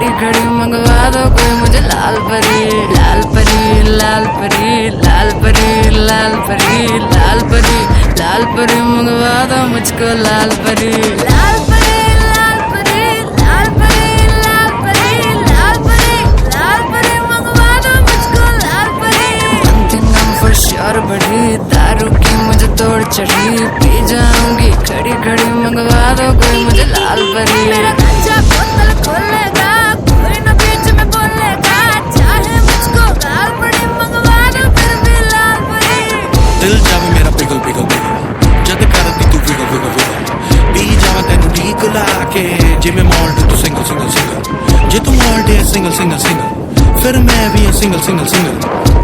खड़ी खड़ी मंगवा दो कोई मुझे लाल परी लाल परी लाल परी लाल परी लाल परी लाल परी लाल परी मंगवा दो मुझको लाल परी लाल परी लाल परी लाल परी लाल परी लाल परी लाल परी मंगवा दो मुझको लाल परी। One thing I'm for sure बढ़ी दारू की मुझे तोड़ चढ़ी पी जाऊंगी खड़ी खड़ी मंगवा दो कोई मुझे लाल परी। मेरा कच्चा बोतल खोलेगा कोई न बीच में बोलेगा चाहे मुझको लाल परी मंगवा दो फिर भी लाल परी। दिल जावे मेरा पिघल पिघल पिघल जद करती तू पिघल पिघल पिघल पी जावा तेनू ठीक ला के जिवें मॉल्ट तू सिंगल सिंगल सिंगल जे तू मॉल्ट है सिंगल सिंगल सिंगल फिर मैं भी सिंगल सिंगल सिंगल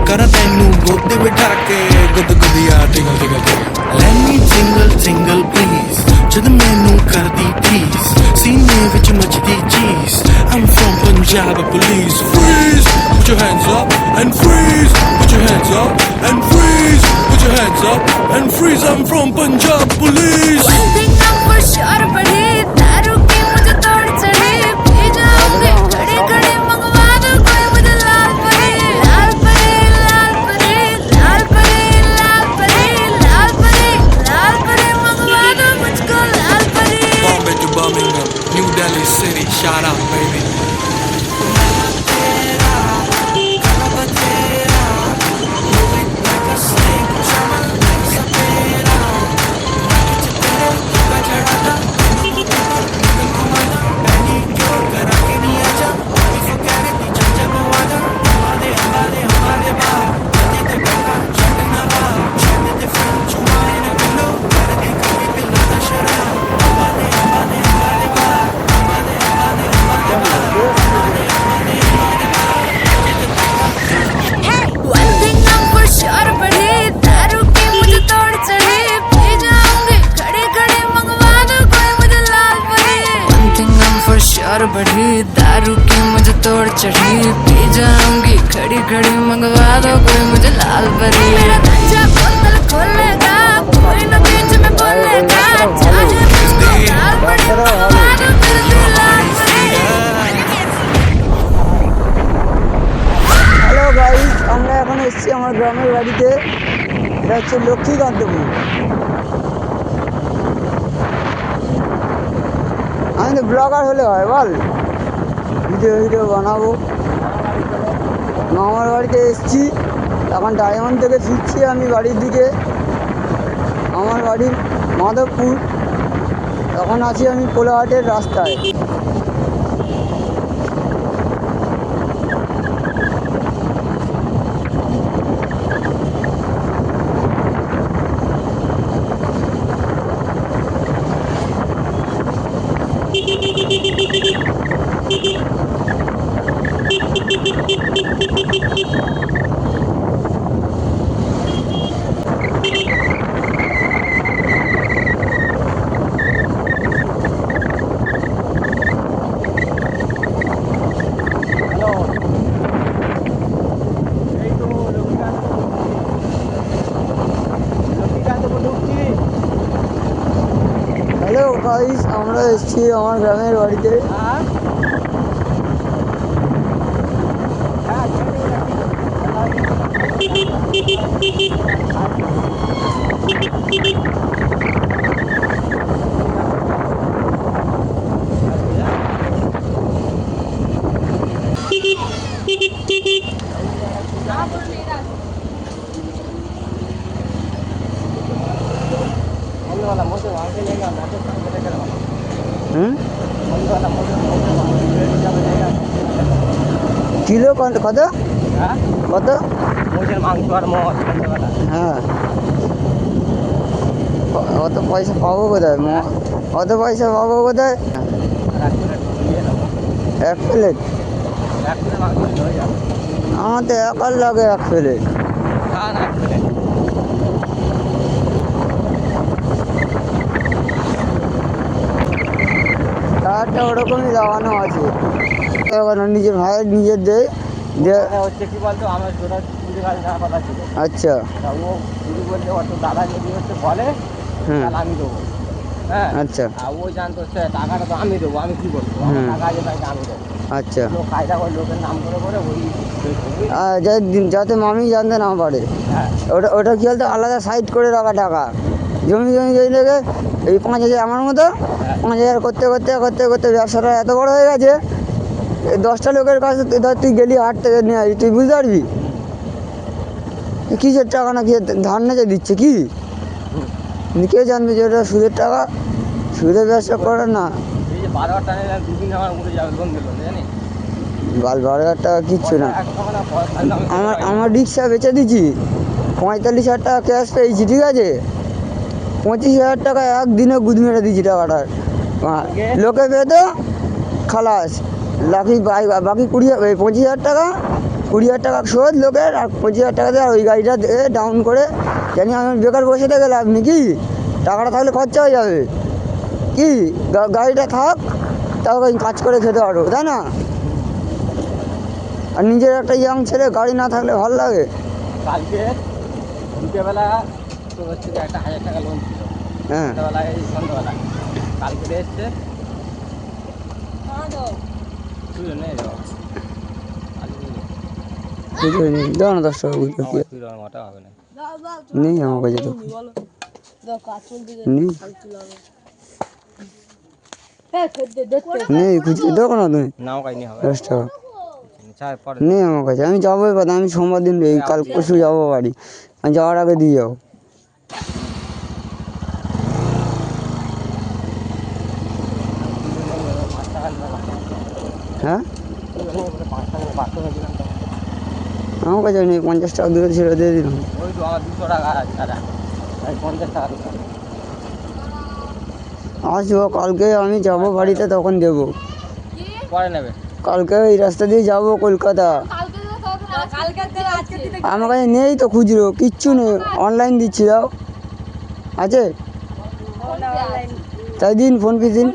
करा तैनू गोद बिठा के गुद गुदिया टिगल टिगल टिगल let me single single please जद मैनू कर दी tease सीने विच मचदी चीज I'm from Punjab police freeze put your hands up and freeze put your hands up and freeze put your hands up and freeze I'm from Punjab police। One thing I'm for sure बढ़ी दारू की मुझे तोड़ चढ़ी P जाऊंगी खड़ी खड़ी मंगवा दो कोई मुझे लाल परी लाल परी लाल परी लाल परी लाल परी लाल परी लाल परी मंगवा दो मुझको लाल परी। Bombay to Birmingham New Delhi City shout out baby। One thing I'm for sure बढ़ी दारू की मुझे तोड़ चढ़ी पी जाऊंगी खड़ी खड़ी मंगवा दो कोई मुझे लाल परी। One thing I'm for sure बढ़ी दारू की मुझे तोड़ चढ़ी पी जाऊंगी खड़ी खड़ी मंगवा दो कोई मुझे लाल परी। मेरा कच्चा बोतल खोलेगा कोई न बीच में बोलेगा चाहे मुझको लाल परी मंगवा दो फिर भी लाल परी। হ্যালো গাইস, আমরা এখন এসেছি আমার গ্রামের বাড়িতে। এটা হচ্ছে লক্ষ্মীকান্তপুর। আমি তো ব্লগার হলে হয় বল, ভিডিও ভিডিও বানাবো। মামার বাড়িতে এসেছি, এখন ডায়মন্ড থেকে ফিরছি আমি বাড়ির দিকে। আমার বাড়ি মাধবপুর, এখন আছি আমি কোলাহাটের রাস্তায়। হ্যালো গাইস, আমরা এসেছি আমার গ্রামের বাড়িতে। কিলো কত কত কত মাংস আর মদ? হ্যাঁ, অত পয়সা পাবো কোথায়? অত পয়সা পাবো কোথায়? এক প্লেট আমার তো একার লাগে এক প্লেট। টায়ারটা ওরকমই লাগানো আছে, নিজের ভাইয়ের নিজের দেয়। হচ্ছে কি বলতো, আমার জোড়া পুজো কাজ না কথা ছিল। আচ্ছা, ও শুরু বলতে অত দাদা যদি হচ্ছে বলে তাহলে আমি দেবো। হ্যাঁ, আচ্ছা, আর ও জানতো টাকাটা তো আমি দেবো, আমি কি করবো? টাকা আছে তাকে আমি দেবো। আচ্ছা লোক কায়দা করে লোকের নাম করে করে ওই যাতে মামি জানতে না পারে। হ্যাঁ ওটা কী বলতো আলাদা সাইড করে রাখা টাকা, জমি থেকে এই 5,000 আমার মতো 5,000 করতে করতে করতে করতে ব্যবসাটা এত বড় হয়ে গেছে, এই 10টা লোকের কাছে ধর তুই গেলি হাট থেকে নিয়ে আসবি, তুই বুঝতে পারবি কিসের টাকা না কিসের ধার নেচে দিচ্ছে কি, কে জানবে যে ওটা সুদের টাকা, সুদের ব্যবসা করে না। এই যে 12,000 টাকা নিলাম, দুদিন আমার উঠে যাবে লোন দিল জানি 12,000 টাকা কিচ্ছু না। এক টাকা না পয়সা আমার রিক্সা বেচে দিচ্ছি, 45,000 টাকা ক্যাশ পেয়েছি, ঠিক আছে, 25,000 টাকা একদিনে গুদ মেরে দিয়েছি টাকাটার। লোকে পেতো খালাস, বাকি 25,000 টাকা, 20,000 টাকা শোধ লোকের, আর 25,000 টাকা দিয়ে আর ওই গাড়িটা দিয়ে ডাউন করে জানি আমি বেকার বসে থেকে লাভ নেই, কি টাকাটা থাকলে খরচা হয়ে যাবে, কি গাড়িটা থাক তাও কাজ করে খেতে পারবো, তাই না? আর নিজের একটা ইয়াং ছেলে গাড়ি না থাকলে ভালো লাগে। কালকে দুপুরবেলা তো হচ্ছে যে একটা 1,000 টাকা লোন ছিল, হ্যাঁ সন্ধ্যাবেলায় সন্ধ্যাবেলা কালকে এসছে তুই নেই দাও না 10 টাকা বুঝতে কি তুই মাটা হবে না নেই আমার কাছে, তো নেই নেই খুঁজে দেখো না তুমি, নাও কাইনি হবে 10 টাকা চায় পরে নেই আমার কাছে। আমি যাবো এবার, আমি সোমবার দিন এই কাল পরশু যাবো বাড়ি, আমি যাওয়ার আগে দিয়ে যাবো। হ্যাঁ আমার কাছে নেই, 50 টাকা দূরে ছিল দিয়ে দিলাম। ওই তো আমার 200 টাকা আছে দাদা, আমি 50 টাকা দিলাম। আসবো কালকে, আমি যাবো বাড়িতে তখন দেবো, পরে নেবে কালকে এই রাস্তা দিয়ে যাবো কলকাতা। আমার কাছে নেই তো খুচরো, কিচ্ছু নেই, অনলাইন দিচ্ছি, দাও আছে তাই দিন, ফোন পে দিন।